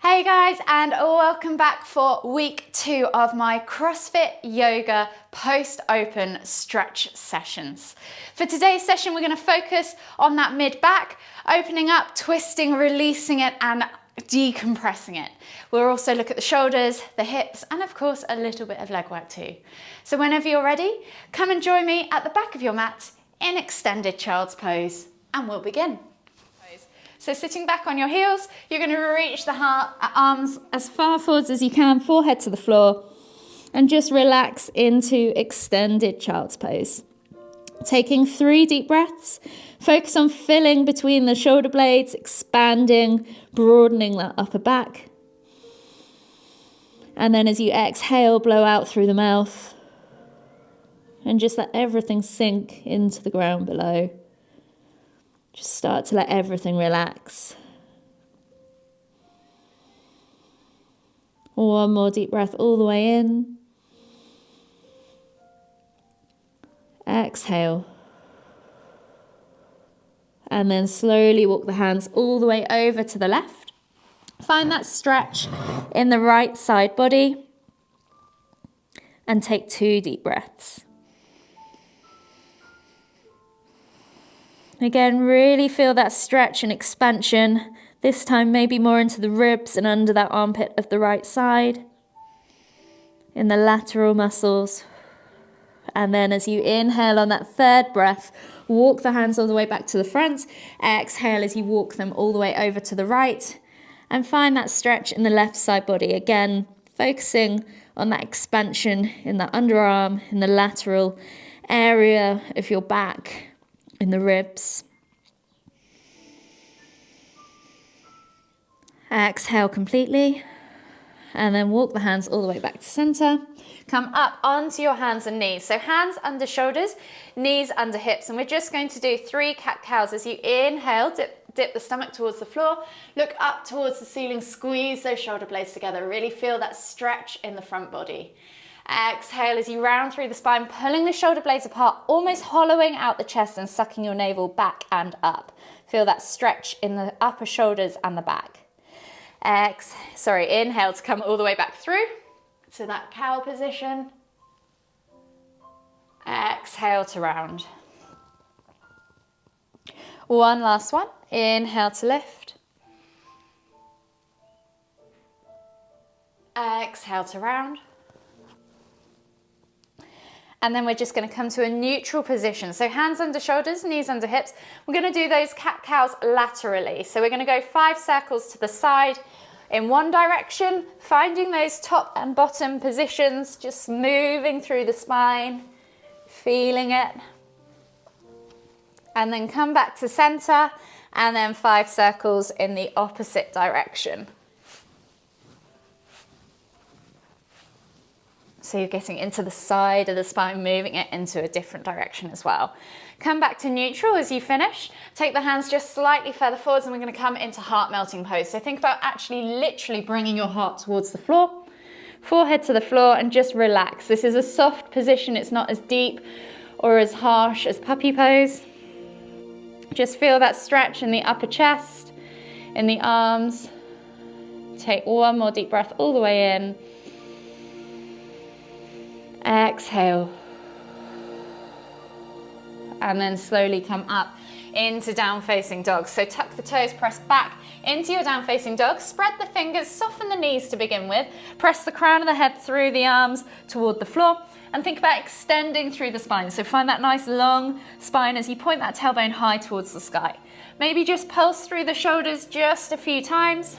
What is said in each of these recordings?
Hey guys, and welcome back for week 2 of my CrossFit yoga post-open stretch sessions. For today's session, we're going to focus on that mid-back, opening up, twisting, releasing it, and decompressing it. We'll also look at the shoulders, the hips, and of course, a little bit of leg work too. So whenever you're ready, come and join me at the back of your mat in extended child's pose, and we'll begin. So sitting back on your heels, you're going to reach the arms as far forwards as you can, forehead to the floor, and just relax into extended child's pose. Taking 3 deep breaths, focus on filling between the shoulder blades, expanding, broadening that upper back. And then as you exhale, blow out through the mouth, and just let everything sink into the ground below. Just start to let everything relax. One more deep breath all the way in. Exhale. And then slowly walk the hands all the way over to the left. Find that stretch in the right side body. And take 2 deep breaths. Again, really feel that stretch and expansion, this time maybe more into the ribs and under that armpit of the right side, in the lateral muscles. And then as you inhale on that 3rd breath, walk the hands all the way back to the front. Exhale as you walk them all the way over to the right. And find that stretch in the left side body. Again, focusing on that expansion in the underarm, in the lateral area of your back, in the ribs. Exhale completely, and then walk the hands all the way back to center. Come up onto your hands and knees. So hands under shoulders, knees under hips, and we're just going to do 3 cat-cows. As you inhale, dip the stomach towards the floor, look up towards the ceiling, squeeze those shoulder blades together. Really feel that stretch in the front body. Exhale as you round through the spine, pulling the shoulder blades apart, almost hollowing out the chest and sucking your navel back and up. Feel that stretch in the upper shoulders and the back. Inhale to come all the way back through to that cow position. Exhale to round. One last one. Inhale to lift. Exhale to round. And then we're just going to come to a neutral position. So hands under shoulders, knees under hips. We're going to do those cat-cows laterally. So we're going to go 5 circles to the side in one direction, finding those top and bottom positions, just moving through the spine, feeling it. And then come back to center, and then 5 circles in the opposite direction. So you're getting into the side of the spine, moving it into a different direction as well. Come back to neutral as you finish. Take the hands just slightly further forwards, and we're going to come into heart melting pose. So think about actually literally bringing your heart towards the floor, forehead to the floor, and just relax. This is a soft position. It's not as deep or as harsh as puppy pose. Just feel that stretch in the upper chest, in the arms. Take one more deep breath all the way in. Exhale. And then slowly come up into down facing dog. So tuck the toes, press back into your down facing dog. Spread the fingers, soften the knees to begin with. Press the crown of the head through the arms toward the floor. And think about extending through the spine. So find that nice long spine as you point that tailbone high towards the sky. Maybe just pulse through the shoulders just a few times.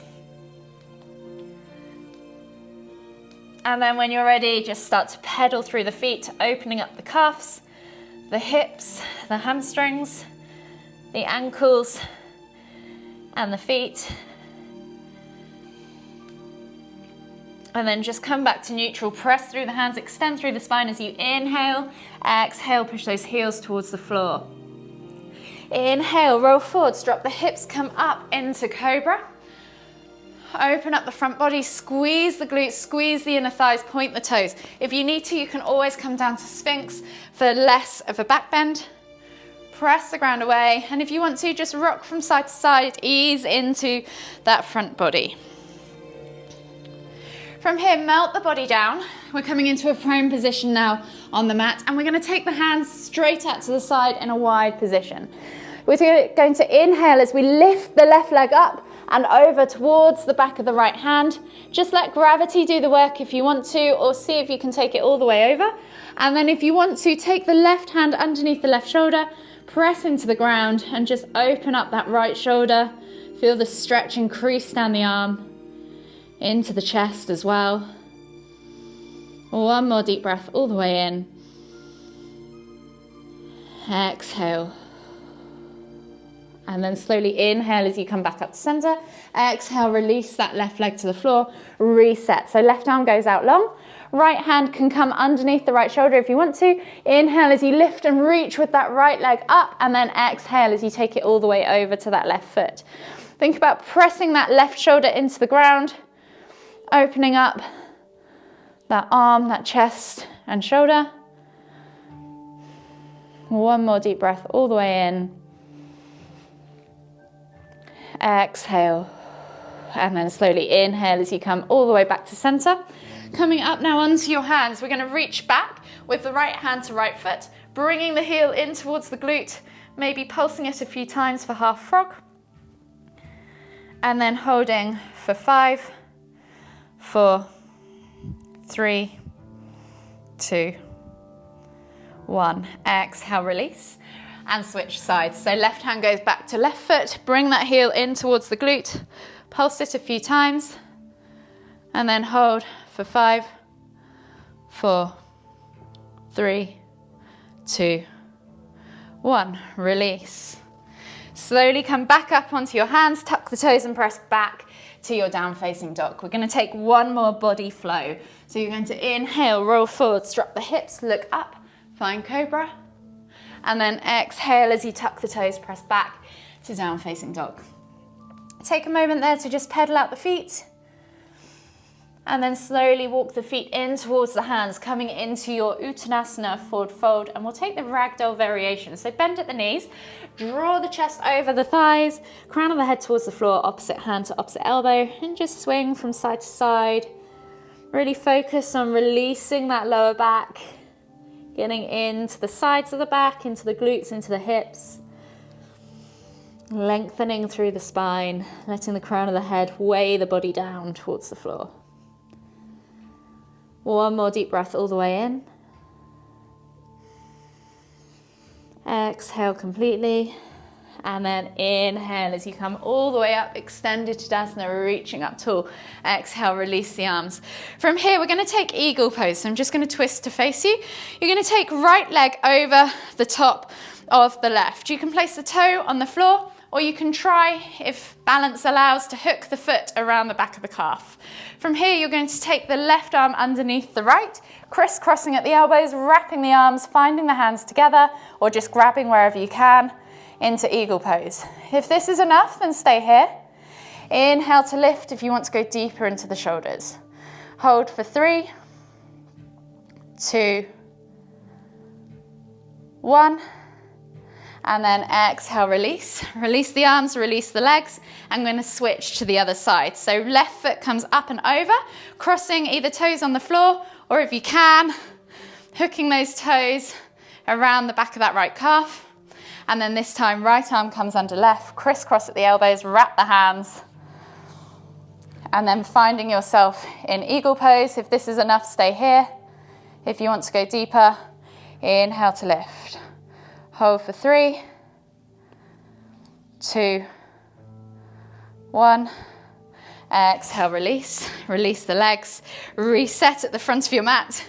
And then when you're ready, just start to pedal through the feet, opening up the calves, the hips, the hamstrings, the ankles, and the feet. And then just come back to neutral, press through the hands, extend through the spine as you inhale. Exhale, push those heels towards the floor. Inhale, roll forwards, drop the hips, come up into cobra. Open up the front body, squeeze the glutes, squeeze the inner thighs, point the toes. If you need to, you can always come down to Sphinx for less of a back bend. Press the ground away, and if you want to, just rock from side to side, ease into that front body. From here, melt the body down. We're coming into a prone position now on the mat, and we're going to take the hands straight out to the side in a wide position. We're going to inhale as we lift the left leg up and over towards the back of the right hand. Just let gravity do the work if you want to, or see if you can take it all the way over. And then if you want to, take the left hand underneath the left shoulder, press into the ground and just open up that right shoulder. Feel the stretch and crease down the arm, into the chest as well. One more deep breath all the way in. Exhale. And then slowly inhale as you come back up to center. Exhale, release that left leg to the floor. Reset. So left arm goes out long. Right hand can come underneath the right shoulder if you want to. Inhale as you lift and reach with that right leg up, and then exhale as you take it all the way over to that left foot. Think about pressing that left shoulder into the ground, opening up that arm, that chest and shoulder. One more deep breath all the way in. Exhale. And then slowly inhale as you come all the way back to center. Coming up now onto your hands, we're going to reach back with the right hand to right foot, bringing the heel in towards the glute, maybe pulsing it a few times for half frog. And then holding for 5, 4, 3, 2, 1. Exhale, release, and switch sides. So left hand goes back to left foot, bring that heel in towards the glute, pulse it a few times, and then hold for 5, 4, 3, 2, 1. Release. Slowly come back up onto your hands, tuck the toes and press back to your down facing dog. We're going to take one more body flow. So you're going to inhale, roll forward, drop the hips, look up, find cobra. And then exhale as you tuck the toes, press back to down facing dog. Take a moment there to just pedal out the feet. And then slowly walk the feet in towards the hands, coming into your Uttanasana forward fold. And we'll take the ragdoll variation. So bend at the knees, draw the chest over the thighs, crown of the head towards the floor, opposite hand to opposite elbow, and just swing from side to side. Really focus on releasing that lower back, getting into the sides of the back, into the glutes, into the hips. Lengthening through the spine, letting the crown of the head weigh the body down towards the floor. One more deep breath all the way in. Exhale completely. And then inhale as you come all the way up, extended Tadasana, reaching up tall. Exhale, release the arms. From here, we're going to take eagle pose. So I'm just going to twist to face you. You're going to take right leg over the top of the left. You can place the toe on the floor, or you can try, if balance allows, to hook the foot around the back of the calf. From here, you're going to take the left arm underneath the right, criss-crossing at the elbows, wrapping the arms, finding the hands together, or just grabbing wherever you can into eagle pose. If this is enough, then stay here. Inhale to lift if you want to go deeper into the shoulders. Hold for 3, 2, 1. And then exhale, release. Release the arms, release the legs. I'm going to switch to the other side. So left foot comes up and over, crossing either toes on the floor, or if you can, hooking those toes around the back of that right calf. And then this time, right arm comes under left, crisscross at the elbows, wrap the hands. And then finding yourself in eagle pose. If this is enough, stay here. If you want to go deeper, inhale to lift. Hold for 3, 2, 1. Exhale, release. Release the legs. Reset at the front of your mat.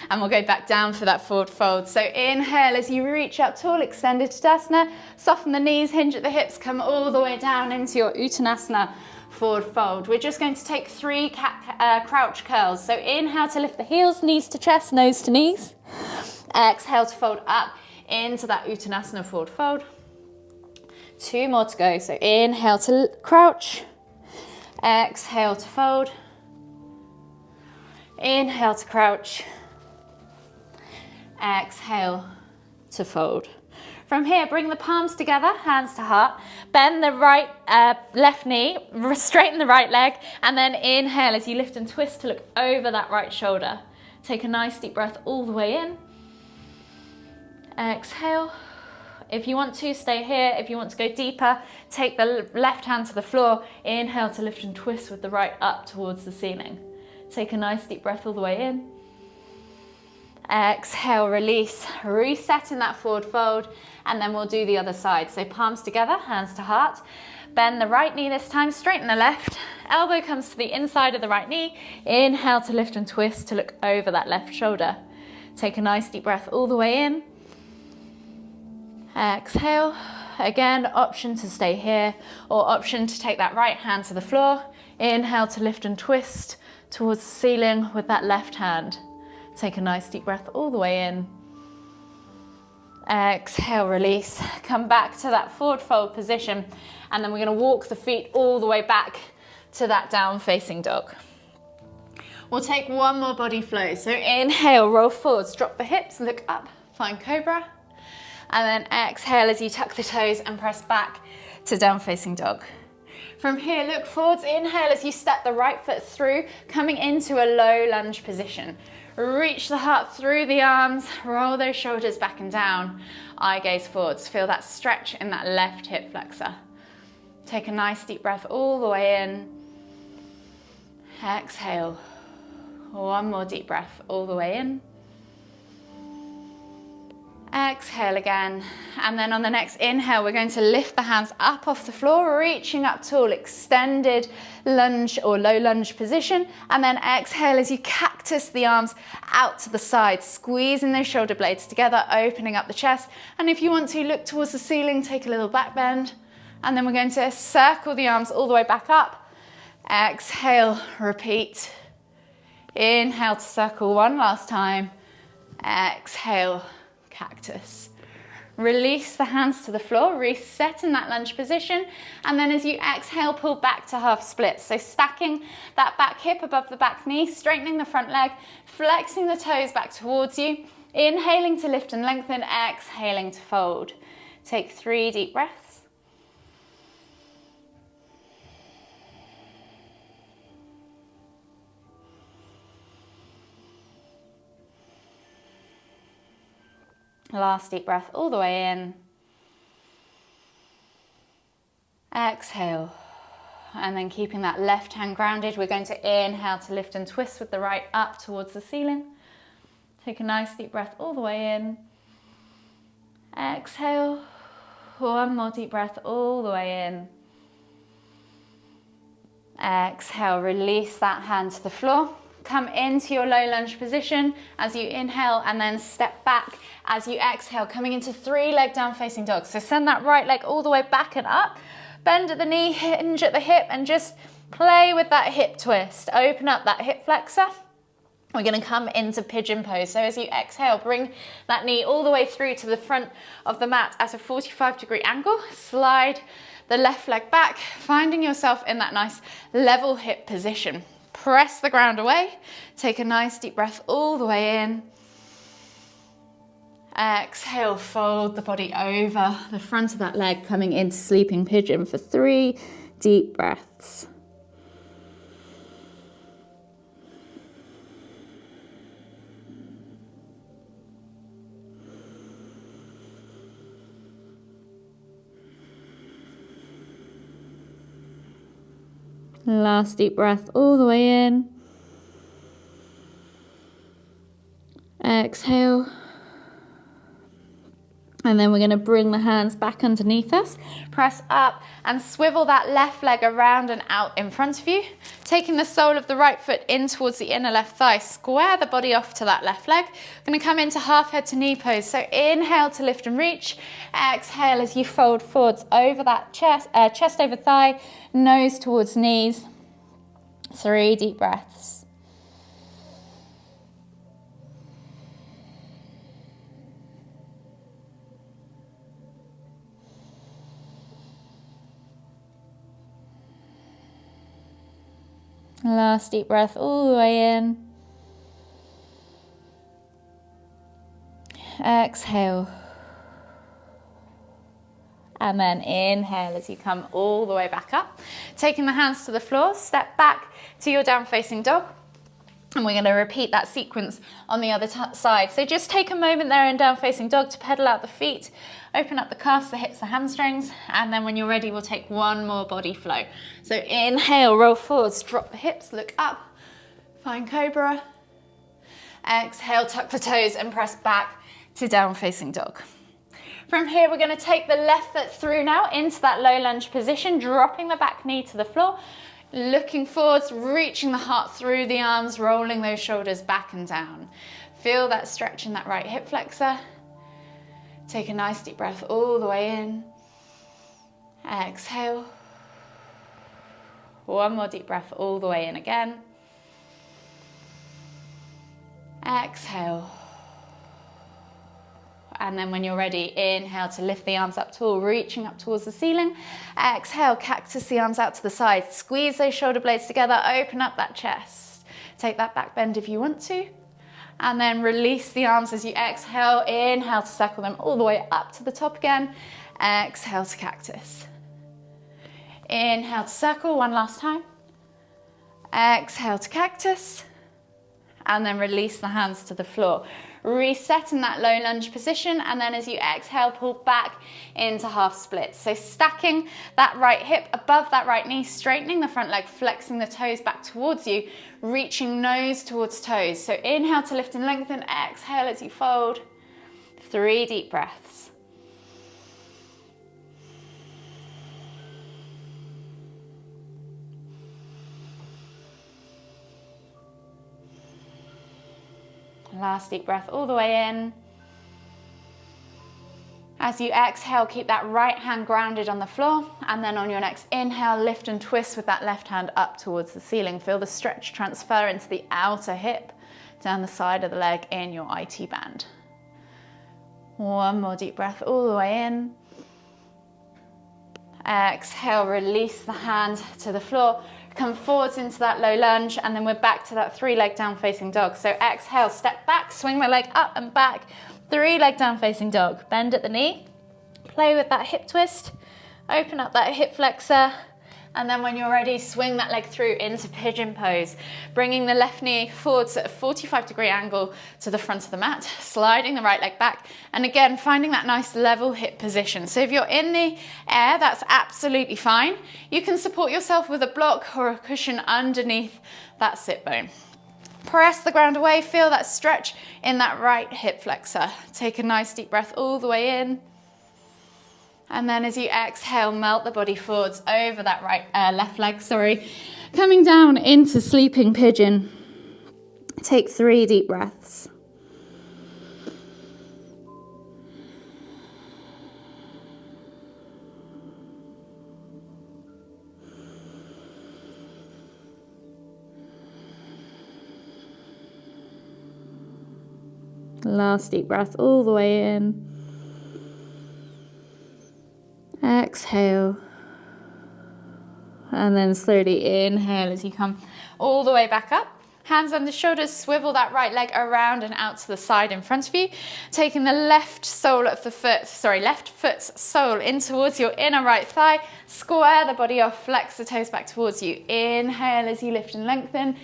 And we'll go back down for that forward fold. So inhale as you reach up tall, extended Tadasana. Soften the knees, hinge at the hips, come all the way down into your Uttanasana forward fold. We're just going to take 3 crouch curls. So inhale to lift the heels, knees to chest, nose to knees. Exhale to fold up into that Uttanasana forward fold. 2 more to go. So inhale to crouch. Exhale to fold. Inhale to crouch. Exhale to fold. From here, bring the palms together, hands to heart. Bend the left knee, straighten the right leg, and then inhale as you lift and twist to look over that right shoulder. Take a nice deep breath all the way in. Exhale. If you want to, stay here. If you want to go deeper, take the left hand to the floor. Inhale to lift and twist with the right up towards the ceiling. Take a nice deep breath all the way in. Exhale, release, reset in that forward fold, and then we'll do the other side. So palms together, hands to heart. Bend the right knee this time, straighten the left. Elbow comes to the inside of the right knee. Inhale to lift and twist to look over that left shoulder. Take a nice deep breath all the way in. Exhale. Again, option to stay here or option to take that right hand to the floor. Inhale to lift and twist towards the ceiling with that left hand. Take a nice deep breath all the way in. Exhale, release. Come back to that forward fold position, and then we're going to walk the feet all the way back to that down facing dog. We'll take one more body flow. So inhale, roll forwards, drop the hips, look up, find cobra. And then exhale as you tuck the toes and press back to down facing dog. From here, look forwards, inhale as you step the right foot through, coming into a low lunge position. Reach the heart through the arms, roll those shoulders back and down. Eye gaze forwards, feel that stretch in that left hip flexor. Take a nice deep breath all the way in. Exhale. One more deep breath all the way in. Exhale again, and then on the next inhale, we're going to lift the hands up off the floor, reaching up tall, extended lunge or low lunge position, and then exhale as you cactus the arms out to the side, squeezing those shoulder blades together, opening up the chest, and if you want to, look towards the ceiling, take a little back bend, and then we're going to circle the arms all the way back up. Exhale, repeat. Inhale to circle one last time. Exhale. Cactus. Release the hands to the floor, reset in that lunge position, and then as you exhale, pull back to half splits. So stacking that back hip above the back knee, straightening the front leg, flexing the toes back towards you, inhaling to lift and lengthen, exhaling to fold. Take 3 deep breaths. Last deep breath all the way in. Exhale. And then keeping that left hand grounded, we're going to inhale to lift and twist with the right up towards the ceiling. Take a nice deep breath all the way in. Exhale. One more deep breath all the way in. Exhale, release that hand to the floor. Come into your low lunge position as you inhale and then step back as you exhale, coming into 3 leg down facing dog. So send that right leg all the way back and up, bend at the knee, hinge at the hip, and just play with that hip twist. Open up that hip flexor. We're going to come into pigeon pose. So as you exhale, bring that knee all the way through to the front of the mat at a 45-degree angle. Slide the left leg back, finding yourself in that nice level hip position. Press the ground away. Take a nice deep breath all the way in. Exhale, fold the body over the front of that leg, coming into sleeping pigeon for 3 deep breaths. Last deep breath all the way in. Exhale. And then we're going to bring the hands back underneath us. Press up and swivel that left leg around and out in front of you. Taking the sole of the right foot in towards the inner left thigh. Square the body off to that left leg. We're going to come into half head to knee pose. So inhale to lift and reach. Exhale as you fold forwards over that chest over thigh, nose towards knees. 3 deep breaths. Last deep breath all the way in. Exhale. And then inhale as you come all the way back up. Taking the hands to the floor, step back to your down facing dog. And we're going to repeat that sequence on the other side. So just take a moment there in down facing dog to pedal out the feet, open up the calves, the hips, the hamstrings, and then when you're ready, we'll take one more body flow. So inhale, roll forwards, drop the hips, look up, find cobra. Exhale, tuck the toes and press back to down facing dog. From here, we're going to take the left foot through now into that low lunge position, dropping the back knee to the floor, looking forwards, reaching the heart through the arms, rolling those shoulders back and down. Feel that stretch in that right hip flexor. Take a nice deep breath all the way in. Exhale. One more deep breath all the way in again. Exhale. And then when you're ready, inhale to lift the arms up tall, reaching up towards the ceiling. Exhale, cactus the arms out to the side. Squeeze those shoulder blades together, open up that chest. Take that back bend if you want to. And then release the arms as you exhale. Inhale to circle them all the way up to the top again. Exhale to cactus. Inhale to circle one last time. Exhale to cactus. And then release the hands to the floor. Reset in that low lunge position, and then as you exhale, pull back into half splits. So stacking that right hip above that right knee, straightening the front leg, flexing the toes back towards you, reaching nose towards toes. So inhale to lift and lengthen, exhale as you fold. 3 deep breaths. Last deep breath all the way in. As you exhale, keep that right hand grounded on the floor, and then on your next inhale, lift and twist with that left hand up towards the ceiling. Feel the stretch transfer into the outer hip, down the side of the leg in your IT band. One more deep breath all the way in. Exhale, release the hand to the floor. Come forwards into that low lunge, and then we're back to that 3-leg down facing dog. So exhale, step back, swing the leg up and back, 3-leg down facing dog. Bend at the knee, play with that hip twist, open up that hip flexor, and then when you're ready, swing that leg through into pigeon pose, bringing the left knee forwards at a 45-degree angle to the front of the mat, sliding the right leg back, and again, finding that nice level hip position. So if you're in the air, that's absolutely fine. You can support yourself with a block or a cushion underneath that sit bone. Press the ground away, feel that stretch in that right hip flexor. Take a nice deep breath all the way in. And then as you exhale, melt the body forwards over that left leg, coming down into sleeping pigeon. Take 3 deep breaths. Last deep breath all the way in. Exhale, and then slowly inhale as you come all the way back up. Hands under shoulders, swivel that right leg around and out to the side in front of you. Taking the left foot's sole in towards your inner right thigh. Square the body off, flex the toes back towards you. Inhale as you lift and lengthen.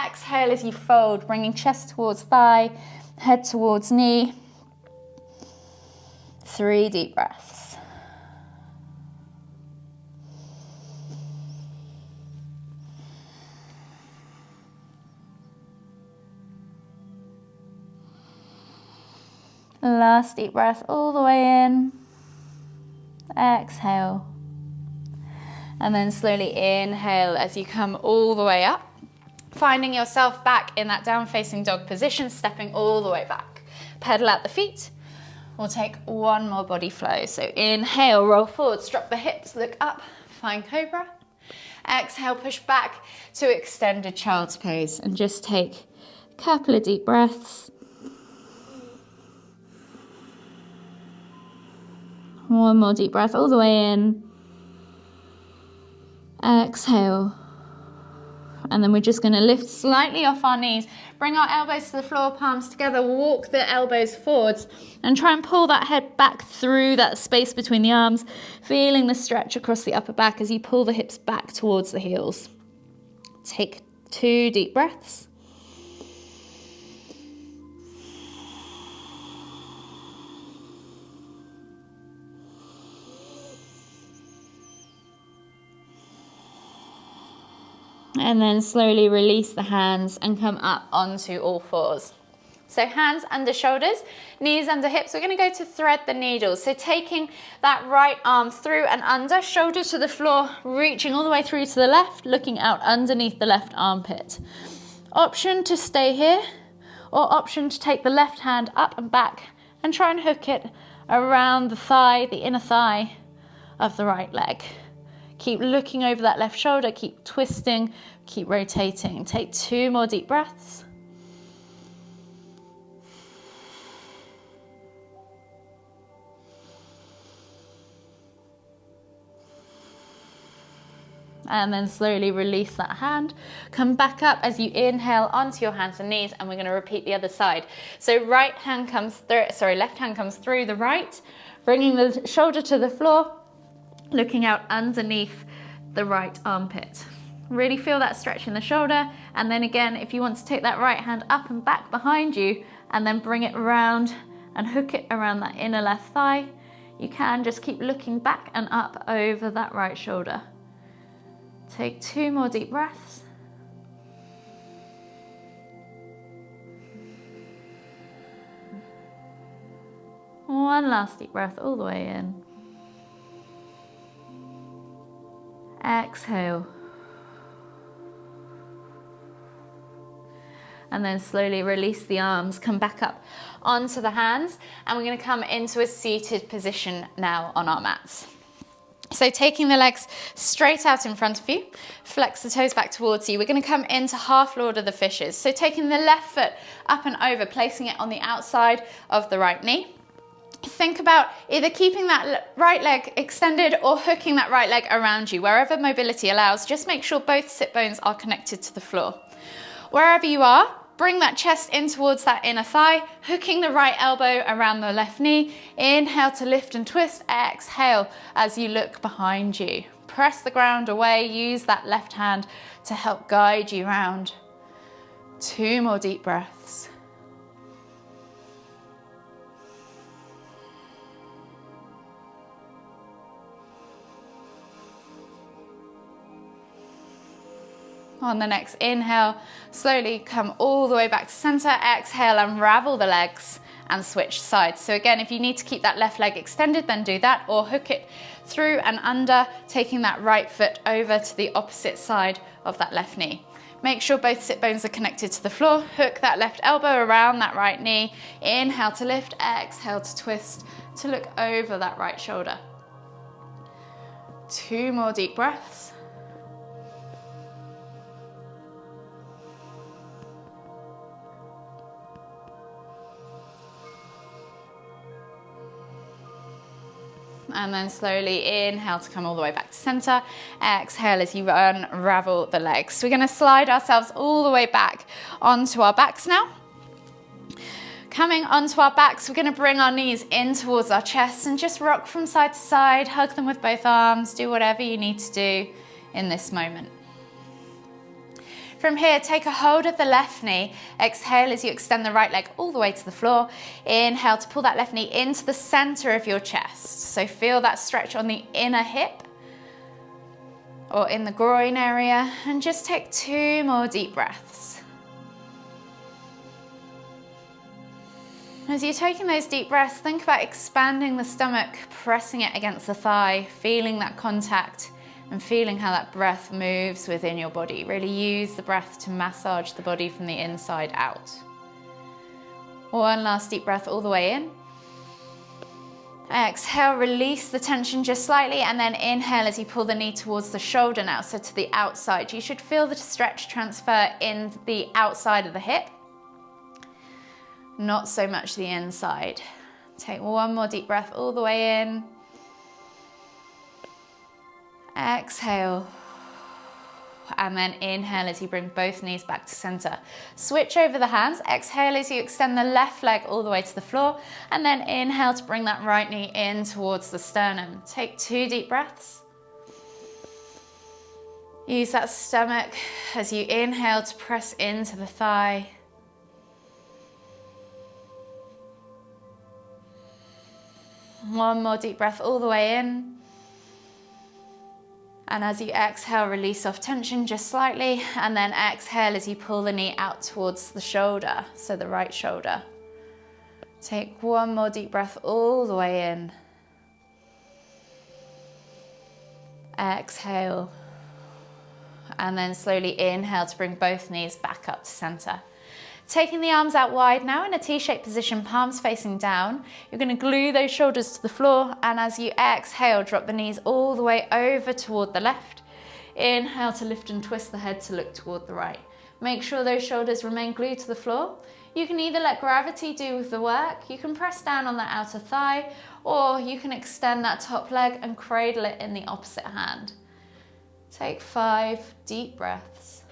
Exhale as you fold, bringing chest towards thigh, head towards knee. 3 deep breaths. Last deep breath all the way in. Exhale. And then slowly inhale as you come all the way up. Finding yourself back in that down facing dog position, stepping all the way back. Pedal out the feet. We'll take one more body flow. So inhale, roll forwards, drop the hips, look up, find cobra. Exhale, push back to extended child's pose and just take a couple of deep breaths. One more deep breath all the way in. Exhale. And then we're just going to lift slightly off our knees, bring our elbows to the floor, palms together, walk the elbows forwards, and try and pull that head back through that space between the arms, feeling the stretch across the upper back as you pull the hips back towards the heels. Take 2 deep breaths. And then slowly release the hands and come up onto all fours. So hands under shoulders, knees under hips. We're going to go to thread the needle. So taking that right arm through and under, shoulder to the floor, reaching all the way through to the left, looking out underneath the left armpit. Option to stay here, or option to take the left hand up and back and try and hook it around the thigh, the inner thigh of the right leg. Keep looking over that left shoulder, keep twisting, keep rotating. Take 2 more deep breaths. And then slowly release that hand. Come back up as you inhale onto your hands and knees, and we're going to repeat the other side. So left hand comes through the right, bringing the shoulder to the floor, looking out underneath the right armpit. Really feel that stretch in the shoulder. And then again, if you want to take that right hand up and back behind you and then bring it around and hook it around that inner left thigh, you can just keep looking back and up over that right shoulder. Take 2 more deep breaths. One last deep breath all the way in. Exhale. And then slowly release the arms, come back up onto the hands, and we're going to come into a seated position now on our mats. So taking the legs straight out in front of you, flex the toes back towards you. We're going to come into half Lord of the Fishes. So taking the left foot up and over, placing it on the outside of the right knee. Think about either keeping that right leg extended or hooking that right leg around you. Wherever mobility allows, just make sure both sit bones are connected to the floor. Wherever you are, bring that chest in towards that inner thigh, hooking the right elbow around the left knee. Inhale to lift and twist. Exhale as you look behind you. Press the ground away. Use that left hand to help guide you round. 2 more deep breaths. On the next inhale, slowly come all the way back to center. Exhale, unravel the legs and switch sides. So again, if you need to keep that left leg extended, then do that, or hook it through and under, taking that right foot over to the opposite side of that left knee. Make sure both sit bones are connected to the floor. Hook that left elbow around that right knee. Inhale to lift, exhale to twist, to look over that right shoulder. 2 more deep breaths. And then slowly inhale to come all the way back to center. Exhale as you unravel the legs. So we're going to slide ourselves all the way back onto our backs now. Coming onto our backs, we're going to bring our knees in towards our chests and just rock from side to side. Hug them with both arms. Do whatever you need to do in this moment. From here, take a hold of the left knee. Exhale as you extend the right leg all the way to the floor. Inhale to pull that left knee into the center of your chest. So feel that stretch on the inner hip or in the groin area. And just take 2 more deep breaths. As you're taking those deep breaths, think about expanding the stomach, pressing it against the thigh, feeling that contact, and feeling how that breath moves within your body. Really use the breath to massage the body from the inside out. One last deep breath all the way in. Exhale, release the tension just slightly, and then inhale as you pull the knee towards the shoulder now, so to the outside. You should feel the stretch transfer in the outside of the hip, not so much the inside. Take 1 more deep breath all the way in. Exhale. And then inhale as you bring both knees back to center. Switch over the hands. Exhale as you extend the left leg all the way to the floor. And then inhale to bring that right knee in towards the sternum. Take 2 deep breaths. Use that stomach as you inhale to press into the thigh. One more deep breath all the way in. And as you exhale, release off tension just slightly. And then exhale as you pull the knee out towards the shoulder, so the right shoulder. Take one more deep breath all the way in. Exhale. And then slowly inhale to bring both knees back up to center. Taking the arms out wide now in a T-shaped position, palms facing down. You're going to glue those shoulders to the floor, and as you exhale, drop the knees all the way over toward the left. Inhale to lift and twist the head to look toward the right. Make sure those shoulders remain glued to the floor. You can either let gravity do the work, you can press down on that outer thigh, or you can extend that top leg and cradle it in the opposite hand. Take 5 deep breaths.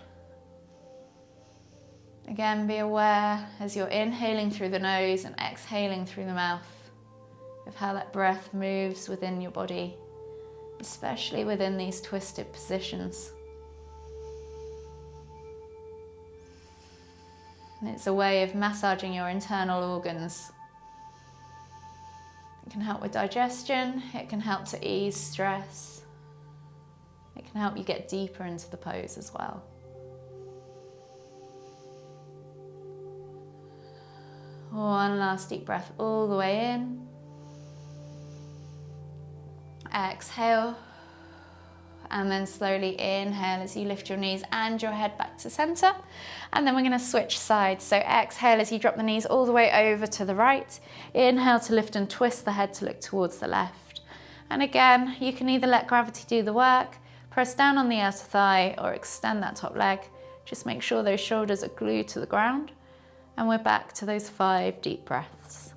Again, be aware as you're inhaling through the nose and exhaling through the mouth of how that breath moves within your body, especially within these twisted positions. And it's a way of massaging your internal organs. It can help with digestion, it can help to ease stress, it can help you get deeper into the pose as well. One last deep breath all the way in. Exhale. And then slowly inhale as you lift your knees and your head back to center. And then we're going to switch sides. So exhale as you drop the knees all the way over to the right. Inhale to lift and twist the head to look towards the left. And again, you can either let gravity do the work, press down on the outer thigh, or extend that top leg. Just make sure those shoulders are glued to the ground. And we're back to those 5 deep breaths.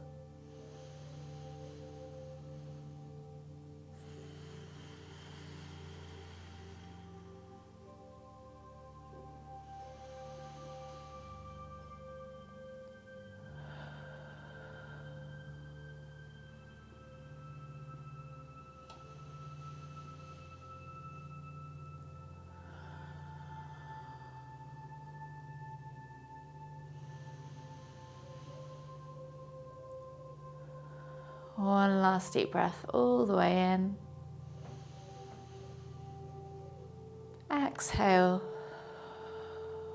One last deep breath all the way in. Exhale.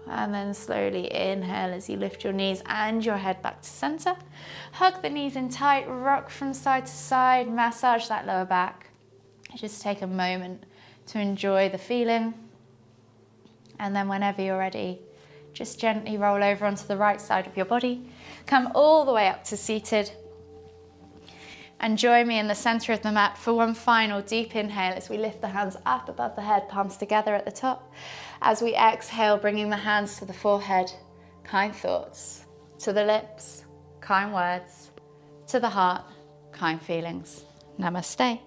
And then slowly inhale as you lift your knees and your head back to center. Hug the knees in tight, rock from side to side, massage that lower back. Just take a moment to enjoy the feeling. And then whenever you're ready, just gently roll over onto the right side of your body. Come all the way up to seated. And join me in the center of the mat for one final deep inhale as we lift the hands up above the head, palms together at the top. As we exhale, bringing the hands to the forehead, kind thoughts. To the lips, kind words. To the heart, kind feelings. Namaste.